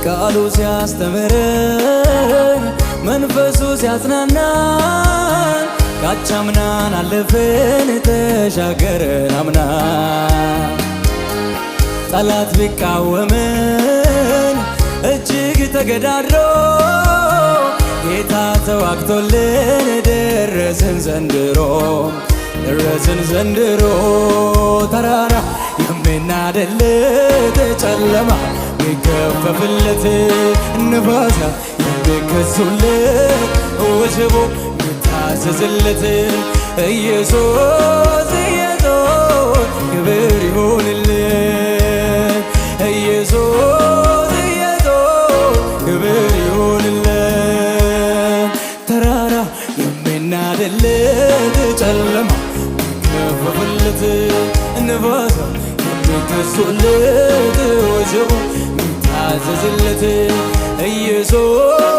ቃሉ ሲያስተምረን መንፈሱ ሲያጽናናን ካቻምናን አለፈን ተሻገርን አምና ጠላት ቢቃወምን እጅግ ተገዳድሮ ጌታ ተዋግቶልን ደረስን ዘንድሮ ተራራ የሚናደለት ጨለማ ሚገፈፍለት ንፋሳ የሚከሱለት ወጀቦ ሚታዘዝለት ኢየሱስ ክብር ይሁንልን ኢየሱስ ክብር ይሁንልን ተራራ የሚናደለት ጨለማ ሚገፈፍለት ንፋሳ የሚከሱለት ወጀቦ ሚታዘዝለት ኢየሱስ